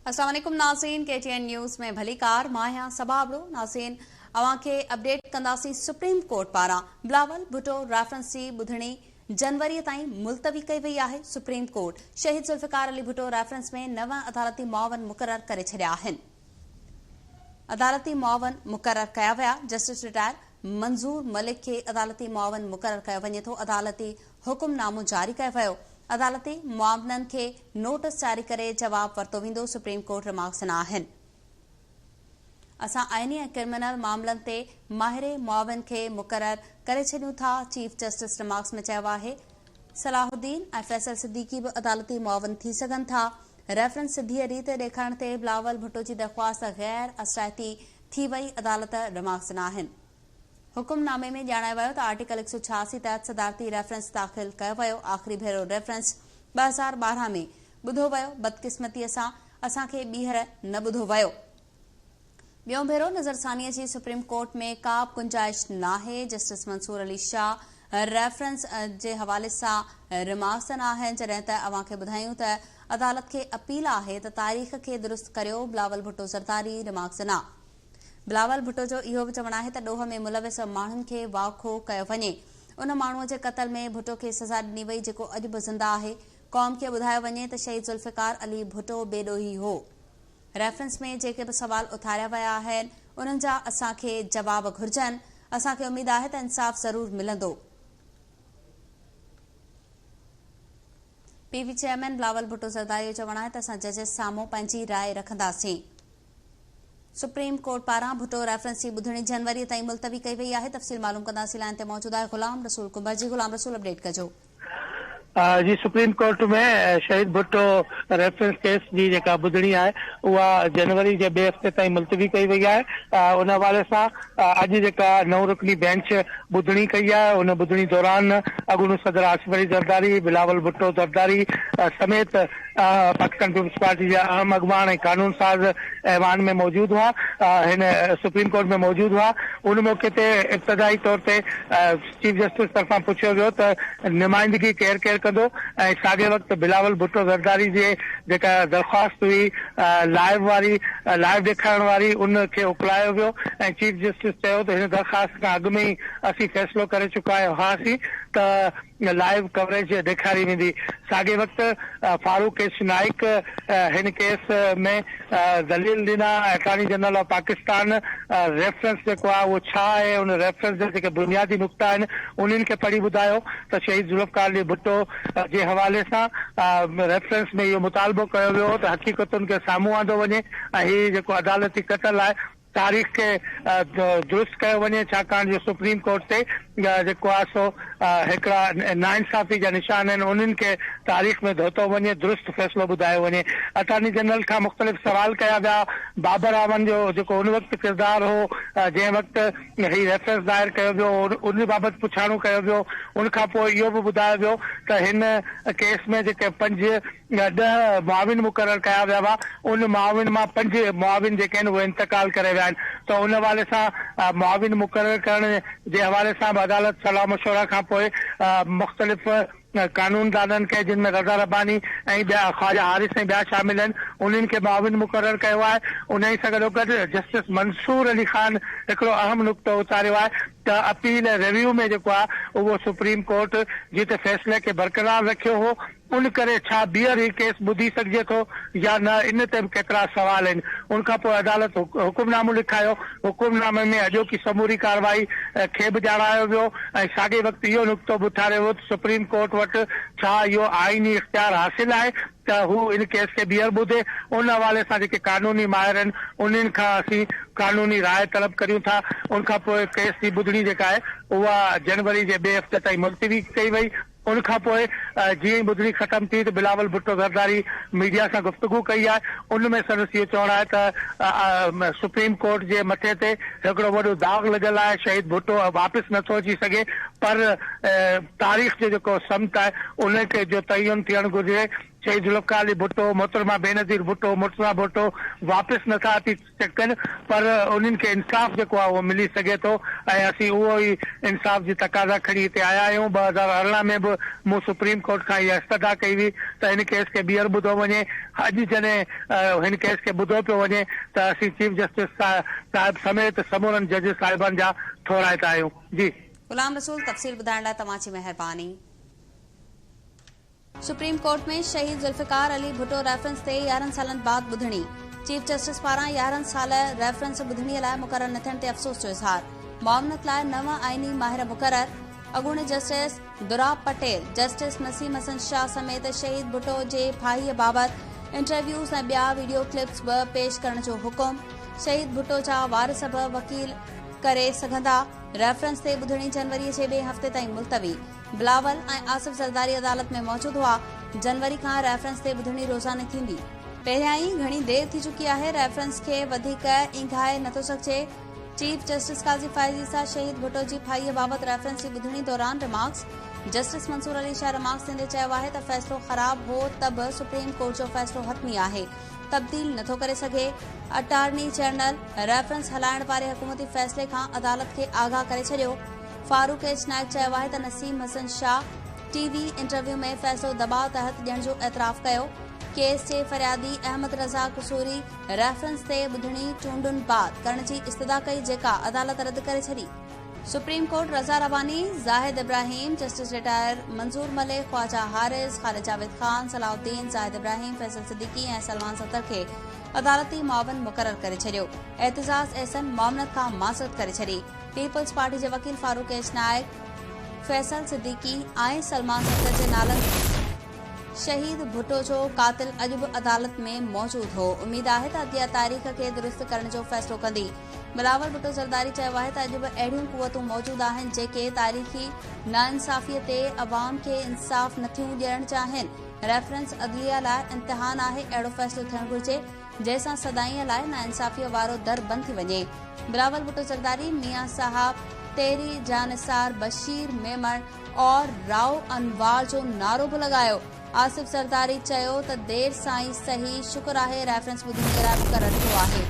अस्सलाम वालेकुम नाज़रीन, KTN न्यूज़ में भली कार माया सबाबड़ो नाज़रीन अवां खे अपडेट कंदासीं। सुप्रीम कोर्ट पारां बिलावल भुट्टो रेफरेंस जी ॿुधणी जनवरी ताईं मुलतवी कई वई आहे। सुप्रीम कोर्ट शहीद ज़ुल्फ़िकार अली भुट्टो रेफरेंस में 9 अदालती मुआवन मुक़रर करे छॾिया आहिनि। अदालती मुआवन मुक़रर कया विया। जस्टिस रिटायर मंजूर मलिक खे अदालती मुआवन मुक़रर कयो वञे थो। अदालती हुकुमनामो जारी कयो वियो। अदालती मुआवननि खे नोटिस जारी करे जवाब वरितो वेंदो। सुप्रीम कोर्ट रिमार्क्स न आहिनि। असां आइनी ऐं क्रिमिनल मामलनि ते माहिर मुआविन खे मुक़रर करे छॾियूं था। चीफ जस्टिस रिमार्क्स में चयो आहे सलाहुद्दीन ऐं फैसल सिद्दीकी बि अदालती मुआविन थी सघनि था। रेफरेंस सिधी रीत ॾेखारण ते बिलावल भुट्टो जी दरख़्वास्त गैर असराइती थी वई। अदालत रिमार्क्स न आहिनि। हुकुमनामे में ॼाणायो वियो त आर्टिकल 186 तहत सदारती रेफरेंस दाख़िल कयो वियो। आख़िरी भेरो रेफरेंस 2012 में ॿुधो वियो। बदकिस्मतीअ सां असांखे ॿीहर न ॿुधो वियो। ॿियों भेरो नज़रसानीअ जी सुप्रीम कोर्ट में का बि गुंजाइश नाहे। जस्टिस मंसूर अली शाह रेफरेंस जे हवाले सां रिमार्क्स न आहिनि। जॾहिं त अवां खे ॿुधायूं त अदालत खे अपील आहे त तारीख़ खे दुरुस्त करियो। बिलावल भुट्टो ज़रदारी रिमार्क्स न। बिलावल भुट्टो जो इहो बि चवणु आहे त ॾोह में मुलविस माण्हुनि खे वाखो कयो वञे। उन माण्हूअ जे क़तल में भुट्टो खे सज़ा ॾिनी वई जेको अॼु बि ज़िंदा आहे। क़ौम खे ॿुधायो वञे त शहीद ज़ुल्फ़िकार अली भुट्टो बेॾोही हो। रेफरेंस में जेके बि सवाल उथारिया विया आहिनि उन्हनि जा असांखे जवाब घुर्जनि। असांखे उमेद आहे त इंसाफ़ ज़रूर मिलंदो। PV चेयरमैन बिलावल भुट्टो ज़रदारी जो चवणु आहे त असां जजिस साम्हूं पंहिंजी राय रखंदासीं। सुप्रीम कोर्ट पारां भुट्टो रेफरेंस जी ॿुधणी जनवरी ताईं मुलतवी कई वई आहे। तफ़सील मालूम कंदासीं। लाइन ते मौजूदु आहे गुलाम रसूल कुंबर जी। गुलाम रसूल अपडेट कजो। जी सुप्रीम कोर्ट में शहीद भुट्टो रेफरेंस केस जी जेका ॿुधणी आहे उहा जनवरी जे ॿिए हफ़्ते ताईं मुलतवी कई वई आहे। उन हवाले सां अॼु जेका 9 रुकनी बेंच ॿुधणी कई आहे उन ॿुधणी दौरान अॻूणो सदर आसिफ अली ज़रदारी, बिलावल भुट्टो ज़रदारी समेत पाकिस्तान पीपल्स पार्टी जा अहम अॻवान ऐं कानून साज़ ऐवान में मौजूदु हुआ, हिन सुप्रीम कोर्ट में मौजूदु हुआ। उन मौक़े ते इब्तदाई तौर ते चीफ जस्टिस तरफ़ां पुछियो वियो त नुमाइंदगी केरु केरु कंदो ऐं साॻे वक़्तु बिलावल भुट्टो ज़रदारी जे जेका दरख़्वास्त हुई लाइव ॾेखारण वारी उनखे उकलायो वियो ऐं चीफ जस्टिस चयो त हिन दरख़्वास्त खां अॻु में ई असीं फ़ैसिलो करे चुका हुआसीं त लाइव कवरेज ॾेखारी वेंदी। साॻे वक़्तु फारूक एस नाइक हिन केस में दलील ॾिना। Attorney general of Pakistan reference जेको आहे उहो छा आहे, उन रेफरेंस जा जेके बुनियादी नुक़्ता आहिनि उन्हनि खे पढ़ी ॿुधायो त शहीद ज़ुल्फ़िकार अली भुट्टो जे हवाले सां रेफरेंस में इहो मुतालबो कयो वियो त हक़ीक़तुनि खे साम्हूं आंदो वञे ऐं हीउ जेको अदालती क़तल आहे तारीख़ खे दुरुस्त कयो वञे। छाकाणि जो सुप्रीम कोर्ट ते जेको आहे सो हिकिड़ा नाइंसाफ़ी जा निशान आहिनि उन्हनि खे तारीख़ में धोतो वञे, दुरुस्त फ़ैसिलो ॿुधायो वञे। अटॉर्नी जनरल खां मुख़्तलिफ़ सवाल कया विया। बाबर आमन जो जेको उन वक़्तु किरदारु हो जंहिं वक़्तु हीउ रेफरेंस दायर कयो वियो उन बाबति पुछाणो कयो वियो। उनखां पोइ इहो बि ॿुधायो वियो त हिन केस में जेके 5-10 मुआविन मुक़रर कया विया हुआ उन मुआविन मां 5 मुआविन जेके आहिनि उहे इंतकाल करे विया आहिनि। त उन हवाले सां मुआविन मुक़रर करण जे हवाले सां अदालत सलाह मशवरा खां पोइ मुख़्तलिफ़ कानूनदाननि खे जिन में रज़ा रब्बानी ऐं ॿिया ख़्वाजा हारिस ऐं ॿिया शामिल आहिनि उन्हनि खे मुआविन मुक़रर कयो आहे। उन ई सां गॾोगॾु जस्टिस मंसूर अली ख़ान हिकिड़ो अहम नुक़्तो उतारियो आहे त अपील रिव्यू में जेको आहे उहो सुप्रीम कोर्ट जिते फ़ैसिले खे बरक़रार रखियो हो उन करे छा ॿीहर ही केस ॿुधी सघिजे थो या न, इन ते बि केतिरा सवाल आहिनि। उनखां पोइ अदालत हुकुमनामो लिखायो। हुकुमनामे में अॼोकी समूरी कार्रवाई खे बि ॼाणायो वियो ऐं साॻे वक़्तु इहो नुक़्तो बि उथारियो वियो त सुप्रीम कोर्ट वटि छा इहो आइनी इख़्तियार हासिल आहे त हू इन केस खे ॿीहर ॿुधे। उन हवाले सां जेके कानूनी माहिर आहिनि उन्हनि खां असीं कानूनी राय तलब करियूं था। उनखां पोइ केस जी ॿुधणी जेका आहे उहा जनवरी जे ॿिए हफ़्ते ताईं मुलतवी कई वई। उनखां पोइ जीअं ई ॿुधणी ख़तमु थी त बिलावल भुट्टो ज़रदारी मीडिया सां गुफ़्तगू कई आहे। उन में संदसि इहो चवणु आहे त सुप्रीम कोर्ट जे मथे ते हिकिड़ो वॾो दाग़ लॻल आहे। शहीद भुट्टो वापसि नथो अची सघे पर तारीख़ जो जेको सम्त आहे उनखे जो तयन थियणु घुरिजे। शहीद जुल्फ़िकार अली भुट्टो, मोहतरमा बेनज़ीर भुट्टो, मुर्तज़ा भुट्टो वापसि नथा अची सघनि, पर उन्हनि खे इंसाफ़ जेको आहे उहो मिली सघे थो ऐं असीं उहो ई इंसाफ़ जी तक़ाज़ा खणी हिते आया आहियूं। 2018 में बि मूं सुप्रीम कोर्ट खां इहा इस्तदा कई हुई त हिन केस खे ॿीहर ॿुधो वञे। अॼु जॾहिं हिन केस खे ॿुधो पियो वञे त असीं चीफ जस्टिस साहिब समेत समूरनि जजिस साहिबनि जा थोराइता आहियूं। जी गुलाम रसूल, तफ़सील ॿुधाइण लाइ तव्हांजी महिरबानी। सुप्रीम कोर्ट में शहीद जुल्फ़िकार अली भुट्टो रेफरेंस ते 11 सालनि बाद ॿुधणी। चीफ जस्टिस पारां 11 साल रेफरेंस ॿुधणीअ लाइ मुक़रर न थियण ते अफ़सोस जो इज़हार। मुआवनत लाइ नव आइनी माहिर मुक़रर। अॻूणे जस्टिस दुराब पटेल, जस्टिस नसीम हसन शाह समेत शहीद भुट्टो जे फाहीअ बाबति इंटरव्यूज़ ऐं ॿिया वीडियो क्लिप्स बि पेश करण जो हुकुम। शहीद भुट्टो जा वारिस बि वकील करे सघंदा। रेफरेंस ते ॿुधणी जनवरी जे ॿिए हफ़्ते ताईं मुलतवी। बिलावल ऐं आसिफ ज़रदारी अदालत में मौजूद हुआ। जनवरी खां रेफरेंस ते ॿुधणी रोज़ाने थींदी। पहिरियां ई घणी देर थी चुकी आहे। रेफरेंस खे वधीक इंघाए नथो सघिजे। चीफ जस्टिस काज़ी फाइज़ी सां शहीद भुट्टो जी फाहीअ बाबति रेफरेंस जी ॿुधणी दौरान remarks. Justice Mansoor Ali Shah remarks ॾींदे चयो आहे त फ़ैसिलो ख़राब हो त बि सुप्रीम कोर्ट जो फ़ैसिलो हतमी आहे, तब्दील नथो करे सघे। अटॉर्नी जनरल रेफरेंस हलाइण वारे हुकूमती फ़ैसिले खां अदालत खे आगाह करे छॾियो। फारूक एच नाइक चयो आहे त नसीम हसन शाह टीवी इंटरव्यू में फ़ैसिलो दबाव तहत ॾियण जो एतराफ़ कयो। केस जे फरियादी अहमद रज़ा कसूरी रेफरेंस ते ॿुधणी चूंडुनि बाद करण जी इस्तदा कई, जेका अदालत रद्द करे छॾी। सुप्रीम कोर्ट रज़ा रवानी, ज़ाहिद इब्राहिम, जस्टिस रिटायर मंजूर मलिक, ख्वाजा हारिस, ख़ालिद जावेद खान, सलाउद्दीन, ज़ाहिद इब्राहिम, फैसल सिद्दीकी ऐं सलमान सत्तर खे अदालती मुआविन मुक़रर करे छॾियो। एतिज़ाज़ एहसन मुआवनत खां माज़रत करे छॾी। पीपल्स पार्टी जे वकील फारूक एच नाइक, फैसल सिद्दीकी ऐं सलमान सत्तर जे नालनि शहीद भुट्टो जो कातिल अॼु बि अदालत में मौजूद हो। उम्मीद आहे त अॻियां तारीख़ खे दुरुस्त करण जो फ़ैसिलो कंदी। बिलावल भुट्टो ज़रदारी चयो आहे त अॼु बि अहिड़ियूं क़ुवतूं मौजूद आहिनि जेके तारीख़ी नाइंसाफ़ीअ ते अवाम खे इंसाफ़ नथियूं ॾियणु चाहिनि। रेफरेंस अदलिया लाइ इम्तिहान आहे। अहिड़ो फ़ैसिलो थियणु घुरिजे जंहिंसां सदाईअ लाइ नाइंसाफ़ीअ वारो दर बंदि थी वञे। बिलावल भुट्टो ज़रदारी मियां साहब, तेरी जानिसार, बशीर मेमण और राव अनवार जो नारो बि लॻायो। आसिफ ज़रदारी चयो त देर सां ई सही, शुक्र आहे रेफरेंस ॿुधणी लाइ मुक़रर थियो आहे।